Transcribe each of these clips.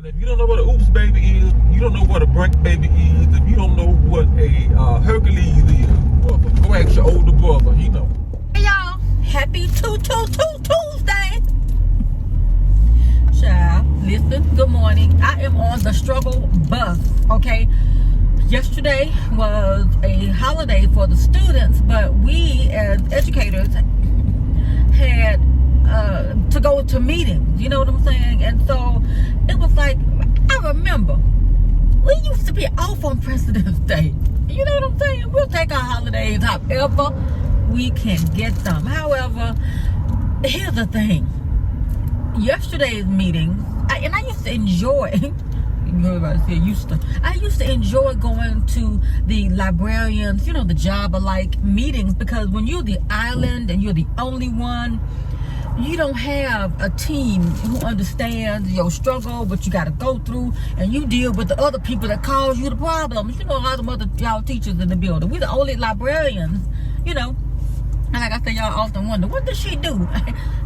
And if you don't know what an oops baby is, you don't know what a break baby is, if you don't know what a Hercules is, go ask your older brother, he know. Hey y'all, happy Tuesday. Child, listen, good morning. I am on the struggle bus, okay? Yesterday was a holiday for the students, but we as educators had to go to meetings, you know what I'm saying? And so it was like, I remember we used to be off on President's Day, you know what I'm saying? We'll take our holidays however we can get them. However, here's the thing, yesterday's meeting, and I used to enjoy I used to enjoy going to the librarians, you know, the job alike meetings, because when you're the island and you're the only one, you don't have a team who understands your struggle, what you got to go through, and you deal with the other people that cause you the problems. You know, a lot of other y'all teachers in the building. We're the only librarians, you know. And like I say, y'all often wonder, what does she do?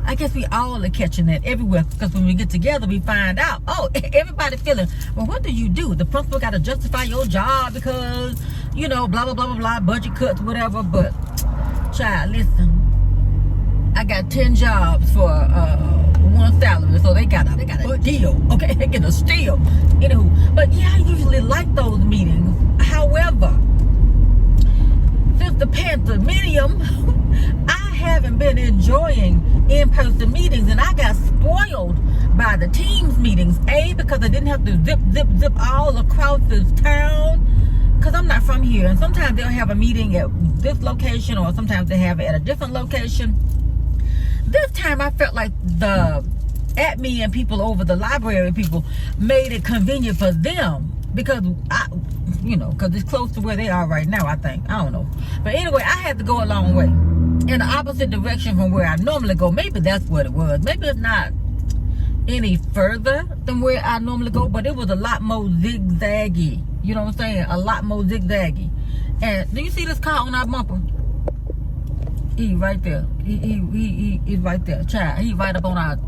I guess we all are catching that everywhere, because when we get together, we find out, oh, everybody feeling, well, what do you do? The principal got to justify your job because, you know, blah, blah, blah, blah, blah, budget cuts, whatever. But, child, listen, I got 10 jobs for one salary, so they got a deal. Okay, they get a steal. Anywho, but yeah, I usually like those meetings. However, since the pandemic, I haven't been enjoying in-person meetings, and I got spoiled by the Teams meetings. A, because I didn't have to zip all across this town, because I'm not from here, and sometimes they'll have a meeting at this location, or sometimes they have it at a different location. This time I felt like the admin and people over the library people made it convenient for them, because because it's close to where they are right now, I think. I don't know. But anyway, I had to go a long way in the opposite direction from where I normally go. Maybe that's what it was. Maybe it's not any further than where I normally go, but it was a lot more zigzaggy. You know what I'm saying? A lot more zigzaggy. And do you see this car on our bumper? He right there. He's right there. Child, he right up on our...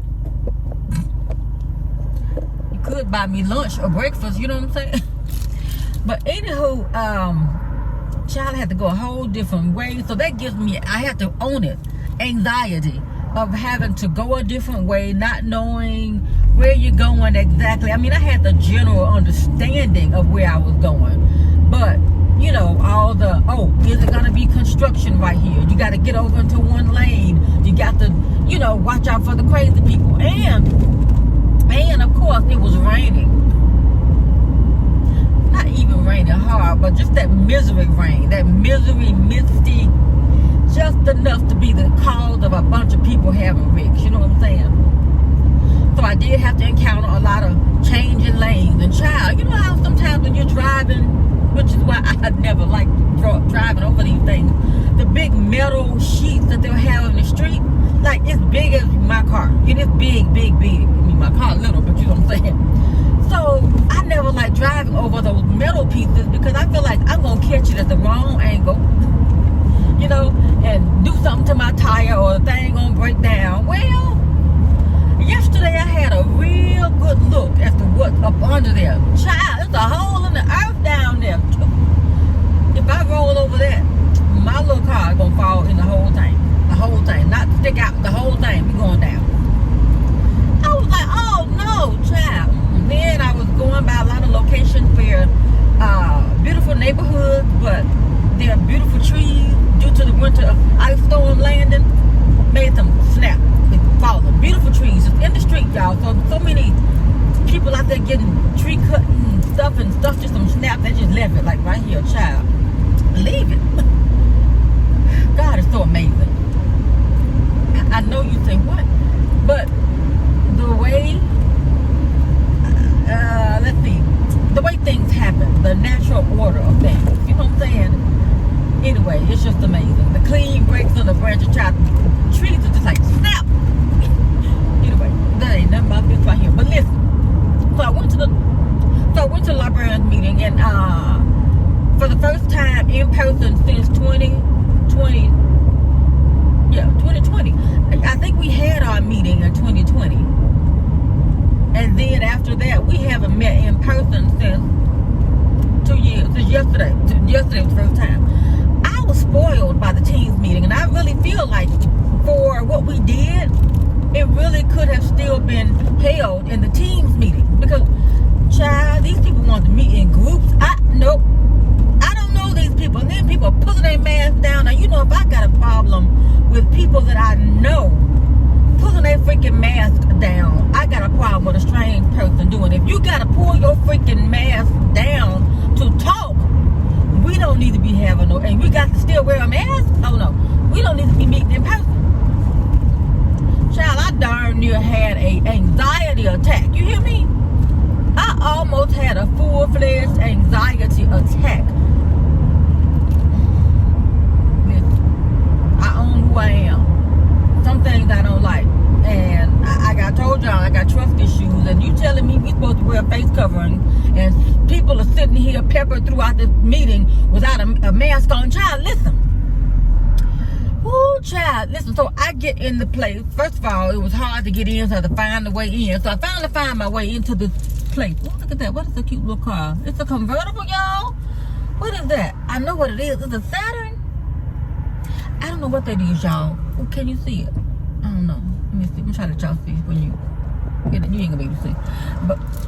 You could buy me lunch or breakfast, you know what I'm saying? But anywho, child, had to go a whole different way. So that gives me, I have to own it, anxiety of having to go a different way, not knowing where you're going exactly. I mean, I had the general understanding of where I was going, but you know, all the, oh, is it gonna be construction right here? You got to get over into one lane. You got to, you know, watch out for the crazy people. And of course, it was raining. Not even raining hard, but just that misery rain, that misery, misty, just enough to be the cause of a bunch of people having wrecks. You know what I'm saying? So I did have to encounter a lot of changing lanes. And child, you know how sometimes when you're driving, which is why I never liked driving over these things, the big metal sheets that they'll have on the street, like it's big as my car. It is big. I mean, my car little, but you know what I'm saying? So I never like driving over those metal pieces, because I feel like I'm gonna catch it at the wrong angle, you know, and do something to my tire, or the thing gonna break down. Well, yesterday I had a real good look as to what's up under there. Child, there's a hole in the earth down there. If I roll over that, my little car is gonna fall in the whole thing. The whole thing, not stick out, the whole thing be going down. I was like, oh no, child. And then I was going by a lot of locations where beautiful neighborhoods, but there are beautiful trees due to the winter ice storm landing, made them snap. Falling. Beautiful trees just in the street, y'all. So many people out there getting tree cutting stuff, and stuff just some snap. They just left it like right here, child. Leave it. God is so amazing. I know you think what, but the way let's see, the way things happen, the natural order of things. You know what I'm saying? Anyway, it's just amazing. The clean breaks on the branches, child. Trees are just like snap. Anyway, that ain't nothing about this right here. But listen, so I went to the librarian's meeting, and for the first time in person since 2020. Yeah, 2020. I think we had our meeting in 2020. And then after that, we haven't it really could have still been held in the teams meeting. Because, child, these people want to meet in groups. Nope. I don't know these people. And then people are pulling their masks down. Now, you know, if I got a problem with people that I know pulling their freaking mask down, I got a problem with a strange person doing it. If you got to pull your freaking mask down to talk, we don't need to be having no, and we got to still wear a mask? Oh no, we don't need to be meeting in person. Child, I darn near had a anxiety attack. You hear me? I almost had a full-fledged anxiety attack. Listen, I own who I am. Some things I don't like. And I told y'all I got trust issues, and you telling me we supposed to wear a face covering, and people are sitting here peppered throughout the meeting without a mask on. Child, listen. Woo, child, listen. So I get in the place. First of all, it was hard to get in, so I had to find the way in. So I finally find my way into the place. Oh, look at that. What is a cute little car? It's a convertible, y'all. What is that? I know what it is. It's a Saturn. I don't know what that is, y'all. Oh, can you see it? I don't know. Let me see. I'm trying to y'all see when you ain't gonna be able to see.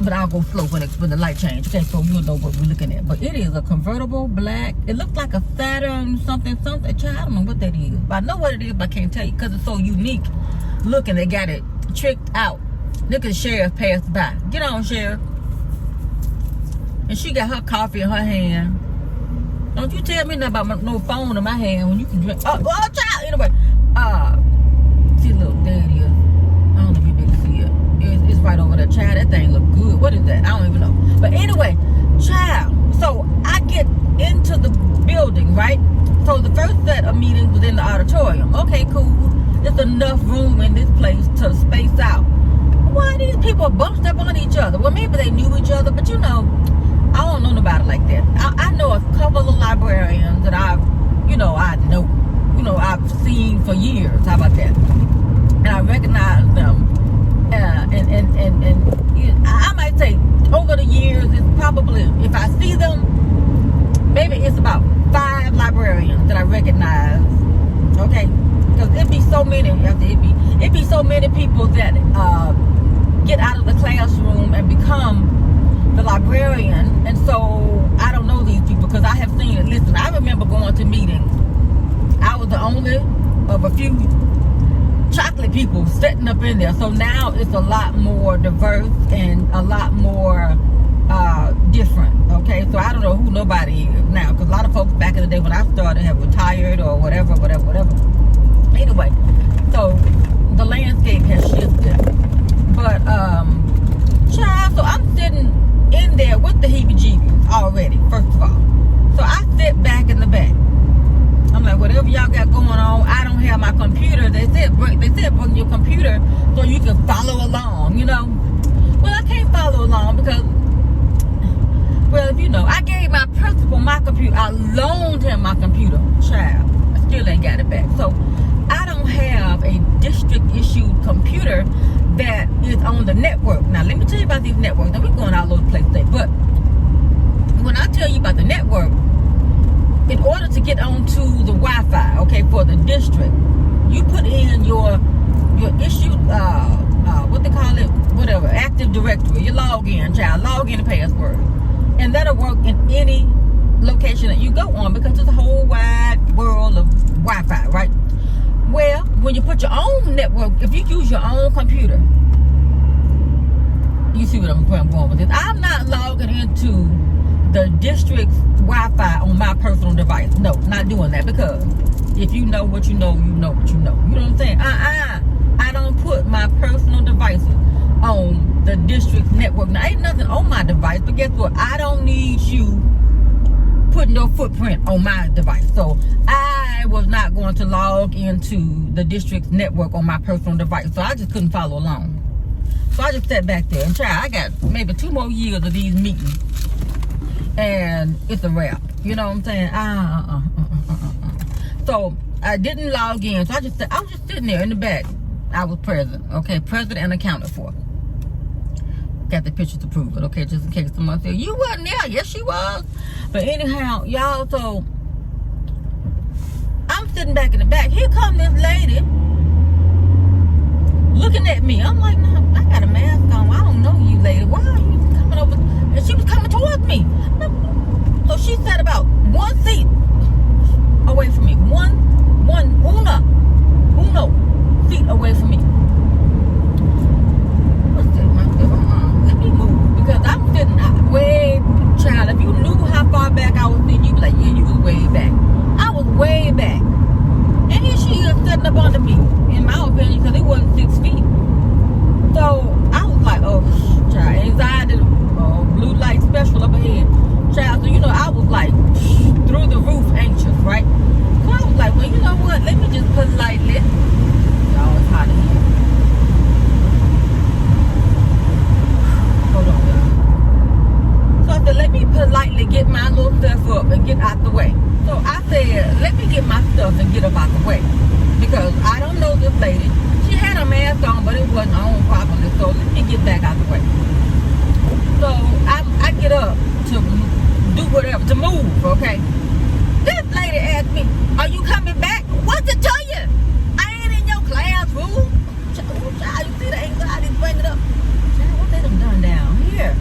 But I'll go slow when the light change. Okay, so you'll know what we're looking at. But it is a convertible black. It looks like a Saturn something. Child, I don't know what that is. But I know what it is, but I can't tell you because it's so unique looking. They got it tricked out. Look at the sheriff passed by. Get on, sheriff. And she got her coffee in her hand. Don't you tell me nothing about no phone in my hand when you can drink. Oh, child. Anyway, see, look, there it is. I don't know if you didn't see it. It's right over there. Child, that thing look good. What is that? I don't even know. But anyway, child. So I get into the building, right? So the first set of meetings was in the auditorium. Okay, cool. There's enough room in this place to space out. Why these people bunched up on each other? Well, maybe they knew each other, but you know, I don't know nobody like that. I know a couple of librarians that I know, I've seen for years. How about that? And I recognize them. And I might say over the years, it's probably, if I see them, maybe it's about 5 librarians that I recognize. Okay? Because it'd be so many, it'd be so many people that get out of the classroom and become the librarian. And so I don't know these people because I have seen it. Listen, I remember going to meetings. I was the only of a few chocolate people sitting up in there. So now it's a lot more diverse and a lot more different. Okay, so I don't know who nobody is now because a lot of folks back in the day when I started have retired or whatever. Anyway, so the landscape has shifted. But child, so I'm sitting in there with the heebie-jeebies already, first of all. So I sit back in the back. I'm like, whatever y'all got going on, I don't have my computer. They said bring your computer so you can follow along, you know. Well, I can't follow along because, well, you know, I gave my principal my computer. I loaned him my computer, child. I still ain't got it back. So I don't have a district-issued computer that is on the network. Now, let me tell you about these networks. Now, we're going all over the place today. But when I tell you about the network, in order to get onto the Wi-Fi, okay, for the district, you put in your issued, what they call it, whatever, Active Directory. You log in, child, log in the password. And that'll work in any location that you go on because it's a whole wide world of Wi-Fi, right? Well, when you put your own network, if you use your own computer, you see what I'm going with this. I'm not logging into the district's Wi-Fi on my personal device. No, not doing that because if you know what you know, you know what you know. You know what I'm saying? I don't put my personal devices on the district's network. Now, ain't nothing on my device, but guess what? I don't need you putting your footprint on my device. So I was not going to log into the district's network on my personal device. So I just couldn't follow along. So I just sat back there and tried. I got maybe 2 more years of these meetings. And it's a wrap. You know what I'm saying? So I didn't log in. So I was just sitting there in the back. I was present. Okay, present and accounted for. Got the picture to prove it, okay, just in case someone said, you wasn't there. Yes, she was. But anyhow, y'all, so I'm sitting back in the back. Here come this lady looking at me. I'm like, nah, I got a mask on. I don't know you, lady. Why are you coming over? And she was coming towards me. So she sat about 1 seat away from me. Uno feet away from me. Let me move because I'm sitting way, child. If you knew how far back I was sitting, you'd be like, yeah, you was way back. I was way back. And here she is sitting up under me, in my opinion, because it wasn't 6 feet. So I was like, oh, child, anxiety, blue light special up ahead. Child, so you know, I was like, through the roof anxious, right? So I was like, well, you know what? Let me just politely. Y'all, it's hot in here. Hold on, y'all. So I said, let me politely get my little stuff up and get out the way. So I said, let me get my stuff and get up out the way. Because I don't know this lady. She had a mask on, but it wasn't on properly. So let me get back out the way. So I get up to do whatever, to move, okay? This lady asked me, are you coming back? What's it to you? I ain't in your classroom. Child, you see the anxiety bringing up? Child, what they done down here?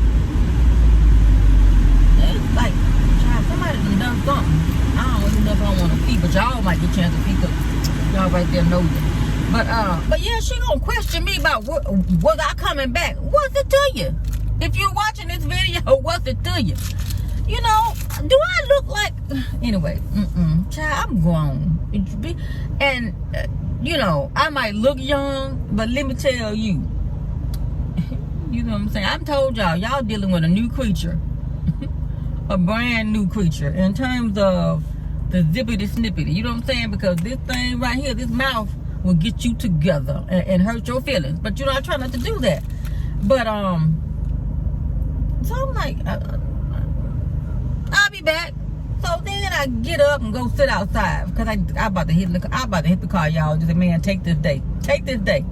It's like, child, somebody done something. I don't even know if I want to see, but y'all might get a chance to see because y'all right there know it. But yeah, she gonna question me about was I coming back? What's it to you? If you're watching this video, what's it to you? You know, do I look like... Anyway, child, I'm grown. And, you know, I might look young, but let me tell you. You know what I'm saying? I told y'all dealing with a new creature. A brand new creature. In terms of the zippity snippety. You know what I'm saying? Because this thing right here, this mouth, will get you together and hurt your feelings. But, you know, I try not to do that. But, so I'm like... I'll be back. So then I get up and go sit outside because I about to hit the car, y'all. Just say, man, take this day. Take this day.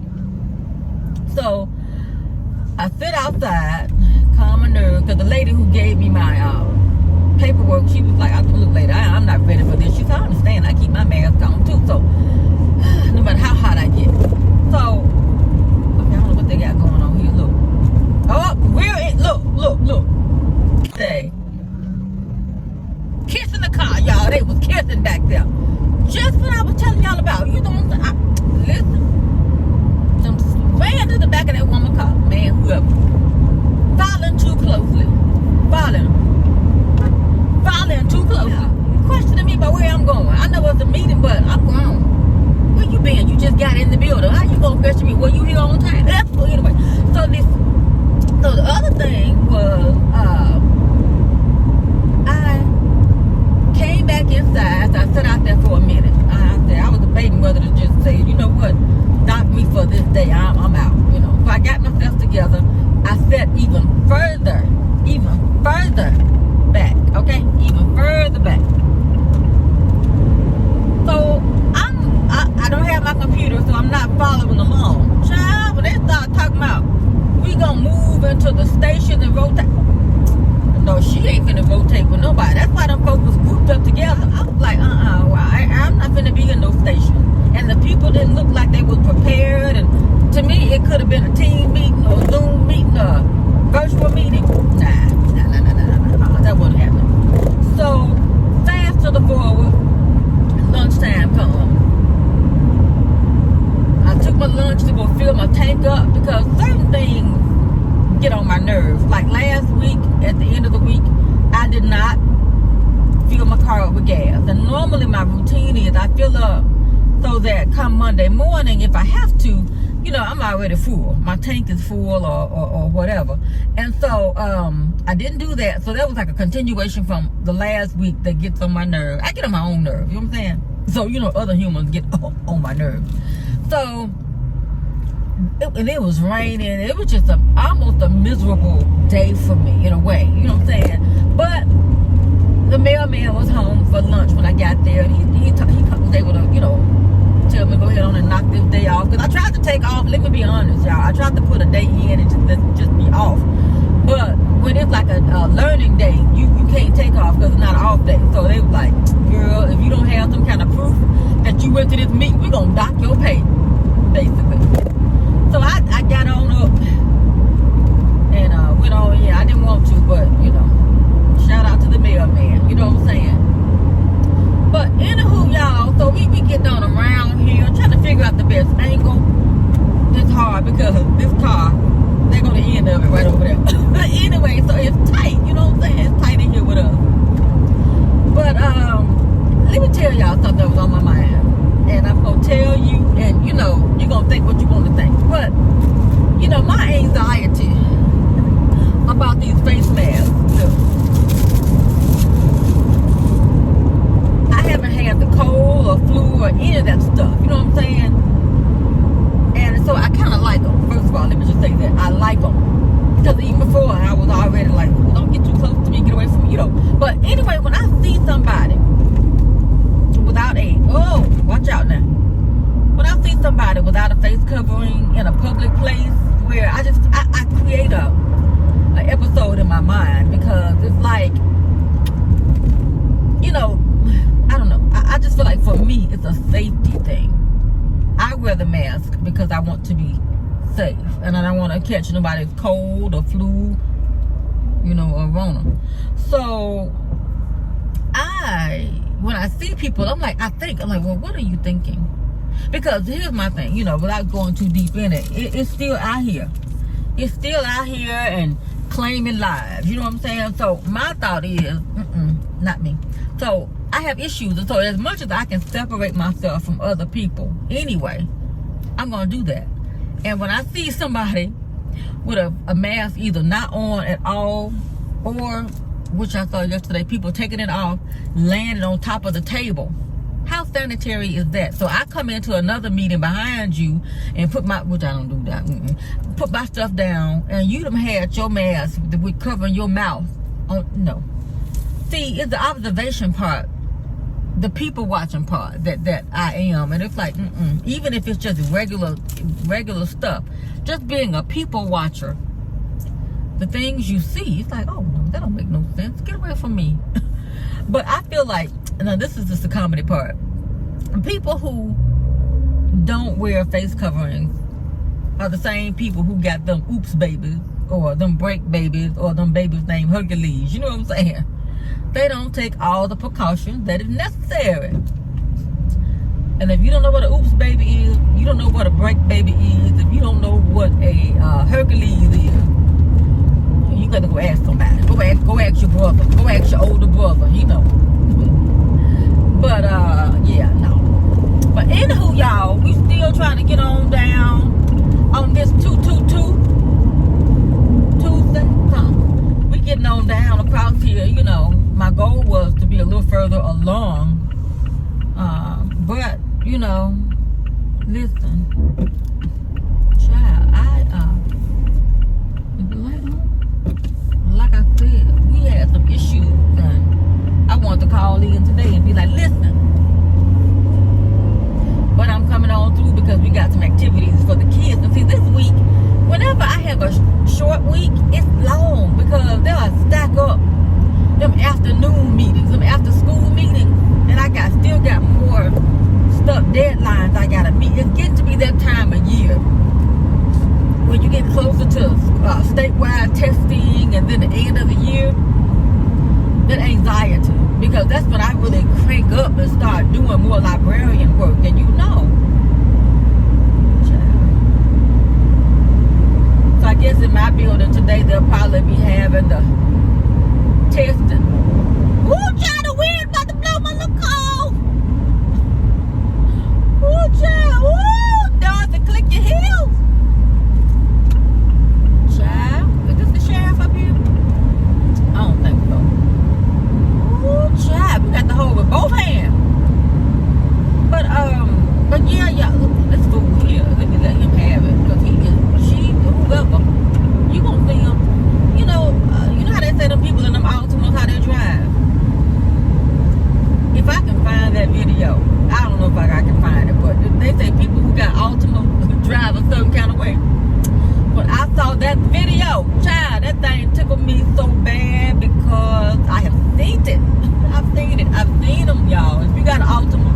So I sit outside, calm my nerves, because the lady who gave me my paperwork, she was like, I look, lady, I'm not ready for this. She said, I understand. I keep my mask on too. So no matter how hot I get. So I don't know what they got going on here. Look. Oh, look. Say. Kissing the car, y'all. They was kissing back there. Just what I was telling y'all about. You know what I'm saying? Listen. Some ran to the back of that woman's car. Man, whoever. Following too closely. Following too closely. Yeah. Questioning me about where I'm going. I know it's a meeting, but I'm grown. Where you been? You just got in the building. How you gonna question me? Were you here on time? Well, anyway. So the other thing was, I came back inside. So I sat out there for a minute. I was debating whether to just say, you know what, dock me for this day. I'm out. You know. So I got myself together. I sat even further back. Okay, even further back. So I don't have my computer, so I'm not following along. Child, when they start talking about we gonna move into the station and rotate. No, she ain't finna rotate with nobody. That's why them folks was grouped up together. I was like, I'm not finna be in no station. And the people didn't look like they was prepared. And to me, it could have been a team meeting or Zoom meeting or virtual meeting. Nah, that wasn't happening. So, fast to the forward, lunchtime come. I took my lunch to go fill my tank up because certain things get on my nerves. Like last week, at the end of the week, I did not fill my car up with gas. And normally my routine is I fill up so that come Monday morning, if I have to, you know, I'm already full. My tank is full or whatever. And so I didn't do that. So that was like a continuation from the last week that gets on my nerves. I get on my own nerves, you know what I'm saying? So, you know, other humans get on my nerves. So it was raining. It was just almost a miserable day for me in a way, you know what I'm saying? But the mailman was home for lunch when I got there, and he was able to, you know, tell me go ahead on and knock this day off. Because I tried to take off. Let me be honest, y'all. I tried to put a day in and just be off. But when it's like a learning day, you can't take off because it's not an off day. So they was like, girl, if you don't have some kind of proof that you went to this meet, we're gonna dock your pay, basically. So I got on up and went on in. I didn't want to, but you know, shout out to the mailman. You know what I'm saying? But anywho, y'all, so we getting on around here, trying to figure out the best angle. It's hard because this car, they're gonna end of it right over there. But anyway, so it's tight. You know what I'm saying? It's tight in here with us. But let me tell y'all something that was on my mind. And I'm going to tell you, and you know, you're going to think what you want to think. But, you know, my anxiety about these face masks, I haven't had the cold or flu or any of that stuff. You know what I'm saying? And so I kind of like them. First of all, let me just say that. I like them. Because even before, I was already like, oh, don't get too close to me, get away from me, you know. But anyway, when I see somebody without watch out now. When I see somebody without a face covering in a public place, where I create an episode in my mind, because it's like, you know, I don't know. I just feel like for me, it's a safety thing. I wear the mask because I want to be safe, and I don't want to catch nobody's cold or flu, you know, or Rona. So when I see people, I'm like, well, what are you thinking? Because here's my thing, you know, without going too deep in it, it's still out here. It's still out here and claiming lives. You know what I'm saying? So my thought is, not me. So I have issues, and so as much as I can separate myself from other people, anyway, I'm gonna do that. And when I see somebody with a mask either not on at all, or, which I saw yesterday, people taking it off, landing on top of the table. How sanitary is that? So I come into another meeting behind you and put my, which I don't do that, put my stuff down, and you done had your mask with covering your mouth. Oh, no. See, it's the observation part, the people watching part that I am. And it's like, even if it's just regular stuff, just being a people watcher, the things you see, it's like, oh no, that don't make no sense. Get away from me. But I feel like, now this is just the comedy part, people who don't wear face coverings are the same people who got them oops babies, or them break babies, or them babies named Hercules. You know what I'm saying? They don't take all the precautions that is necessary. And if you don't know what an oops baby is, you don't know what a break baby is, if you don't know what a Hercules is, you gotta go ask somebody. Go ask your brother. Go ask your older brother. You know. But yeah, no. But anywho, y'all, we still trying to get on down on this 222 Tuesday. We getting on down across here. You know, my goal was to be a little further along. But you know, listen, child, like I said, we had some issues, and I wanted to call in today and be like, listen, but I'm coming on through because we got some activities for the kids. And see, this week, whenever I have a short week, it's long, because they'll stack up them afternoon meetings, them after school meetings, and I still got more stuff, deadlines I gotta meet. It's getting to be that time of year when you get closer to statewide testing, and then the end of the year, that anxiety, because that's when I really crank up and start doing more librarian work. And you know, so I guess in my building today they'll probably be having the testing. Ooh, child, the wind about to blow my little cold. Ooh, child, ooh, Dorothy, click your heels. Child, is this the sheriff up here? I don't think so. Ooh, child, we got to hold with both hands. But yeah, look, let's go here. Let me let him have it, because whoever, you gonna see him. You know how they say them people in them Altimas, how they drive. If I can find that video, I don't know if I can find it, but they say people who got Altimas drive a certain kind of way. When I saw that video, child, that thing tickled me so bad, because I have seen it. I've seen them, y'all. If you got an Altima,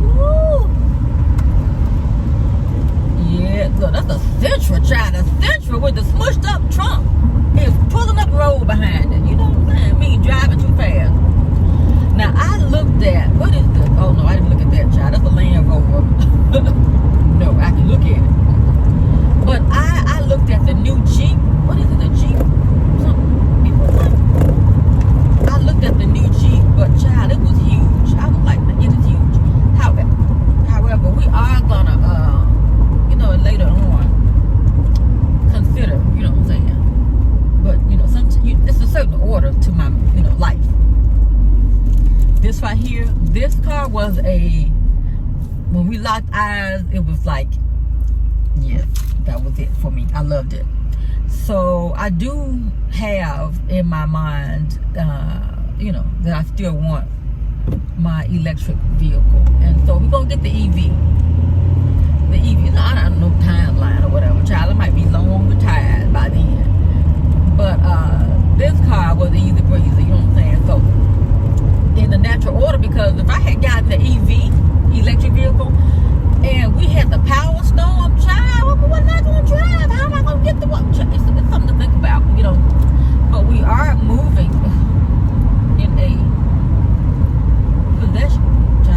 woo, look, that's a Sentra, child. A Sentra with the smushed up trunk. It's pulling up the road behind it. You know what I'm saying? Me driving too fast. Now, I looked at, what is this? Oh, no, I didn't look at that, child. That's a Land Rover. No, I can look at it. But I looked at the new Jeep. What is it, a Jeep? I looked at the new Jeep, but child, it was huge. I was like, it is huge. However, we are gonna, later on, consider, you know what I'm saying? But, it's a certain order to my, life. This right here, this car was when we locked eyes, it was like, yes, that was it for me. I loved it. So I do have in my mind, that I still want my electric vehicle. And so we're going to get the EV. The EV, I don't know timeline or whatever. Child, it might be long retired by then. But this car was easy breezy, you know what I'm saying? So in the natural order, because if I had gotten the EV, electric vehicle, and we had the power storm, child, what was I going to drive? How am I going to get the one? It's something to think about, But we are moving in a possession.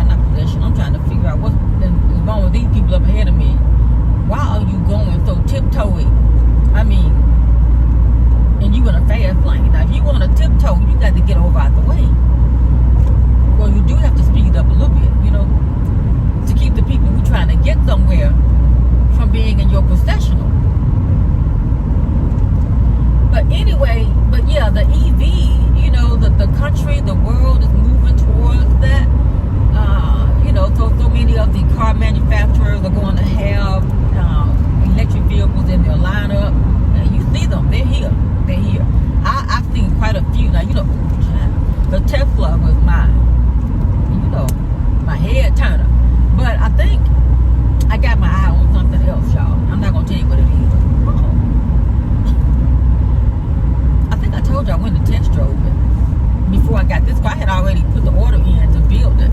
Not possession. I'm trying to figure out what's wrong with these people up ahead of me. Why are you going so tiptoey? I mean, and you in a fast lane. Now, if you want to tiptoe, you got to get over out the way. Well, you do have to speed up a little bit, to keep the people who are trying to get somewhere from being in your processional. But anyway, yeah, the EV, the country, the world is moving towards that. So many of the car manufacturers are going to have electric vehicles in their lineup. And you see them, they're here. I've seen quite a few. Now, the Tesla was my head turner. But I think I got my eye on something else, y'all. I'm not going to tell you what it is. I think I told you I went to test drove it. Before I got this car, I had already put the order in to build it.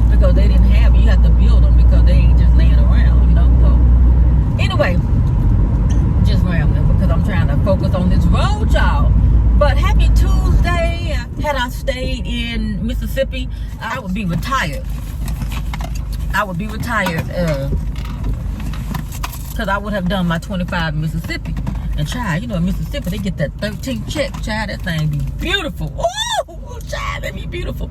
Because they didn't have it. You have to build them because they ain't just laying around, So, anyway, just rambling because I'm trying to focus on this road, y'all. But happy Tuesday. Had I stayed in Mississippi, I would be retired. Because I would have done my 25 in Mississippi. And child, in Mississippi, they get that 13th check. Child, that thing be beautiful. Ooh, child, that be beautiful.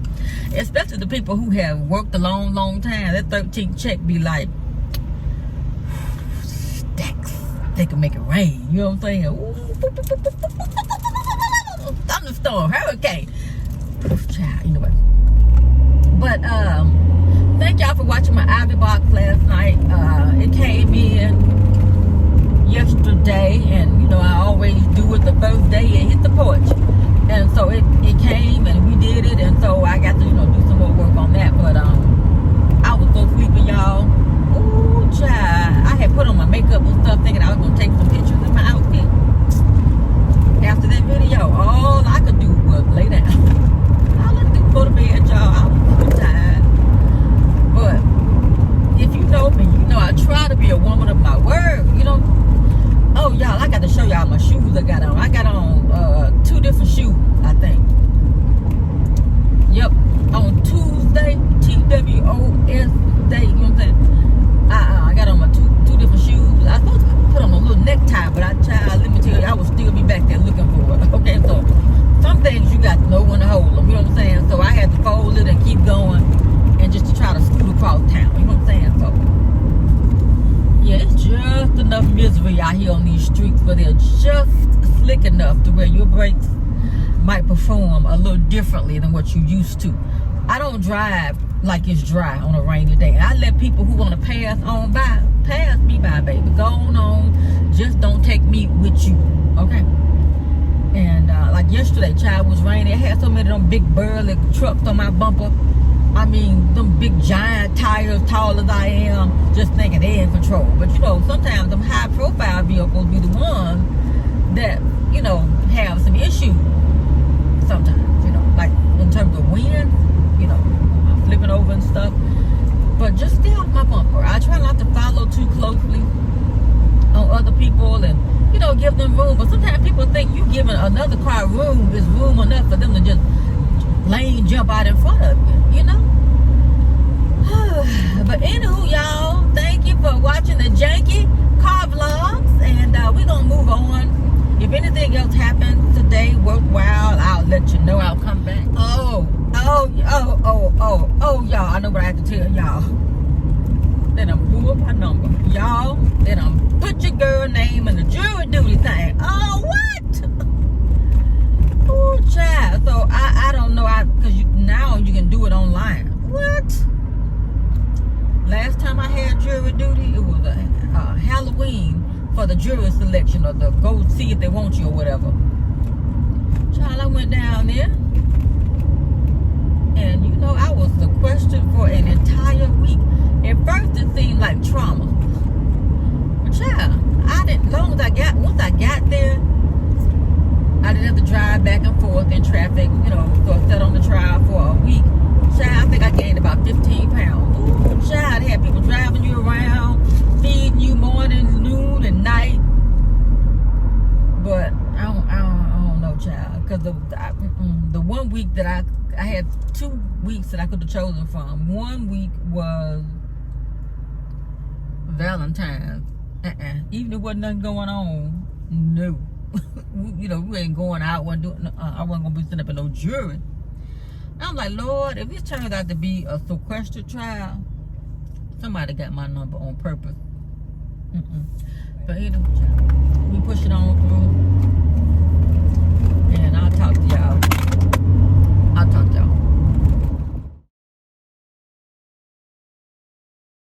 Especially the people who have worked a long, long time. That 13th check be like, stacks. They can make it rain. You know what I'm saying? Ooh, thunderstorm, hurricane. Child, anyway. But, thank y'all for watching my Ivy box last night. It came in yesterday, and I always do it the first day it hit the porch. And so it came and we did it, and so I got to do some more work on that. But I was so sleepy, y'all. Ooh, child, I had put on my makeup and stuff thinking I was gonna take some pictures in my outfit. After that video, all I could do was lay down. All I could do was go to bed, y'all. I was so tired. But if you know me, I try to be a woman of my word, Oh, y'all, I got to show y'all my shoes I got on. I got on 2 different shoes, I think. Yep, on Tuesday, TWOS day, you know what I'm saying? I got on my two different shoes. I was supposed to put on a little necktie, but let me tell you, I will still be back there looking for it. Okay, so some things you got to know when to hold them, you know what I'm saying? So I had to fold it and keep going and just to try to scoot across town, you know what I'm saying? So yeah, it's just enough misery out here on these streets, but they're just slick enough to where your brakes might perform a little differently than what you used to. I don't drive like it's dry on a rainy day. I let people who want to pass me by, baby. Go on, just don't take me with you, okay? And like yesterday, child, was raining. I had so many of them big burly trucks on my bumper. I mean, them big giant tires, tall as I am, just thinking they're in control. But sometimes them high profile vehicles be the ones that, have some issues sometimes, like in terms of wind, flipping over and stuff. But just stay off my bumper. I try not to follow too closely. give them room. But sometimes people think you giving another car room is room enough for them to just lane jump out in front of you, you know? But anywho, y'all, thank you for watching the Janky car vlogs, and we're gonna move on. If anything else happens today worthwhile, I'll let you know. I'll come back. Oh, y'all, I know what I have to tell y'all. They done blew up my number. Y'all, they done put your girl name in the jury duty thing. Oh, what? Oh, child. So, I don't know, because now you can do it online. What? Last time I had jury duty, it was a Halloween for the jury selection, or the go see if they want you or whatever. Child, I went down there, and you know, I was sequestered for an entire week. At first, it seemed like trauma. But child, once I got there, I didn't have to drive back and forth in traffic, you know, so I sat on the trial for a week. Child, I think I gained about 15 pounds. Ooh, child, they had people driving you around, feeding you morning, noon, and night. But I don't know, child, because the 1 week that I had 2 weeks that I could have chosen from. 1 week was Valentine's. Even if there wasn't nothing going on, no. You know, we ain't going out. I wasn't gonna be sitting up in no jury. I'm like, Lord, if this turns out to be a sequestered trial, somebody got my number on purpose. But anyway, we push it on through.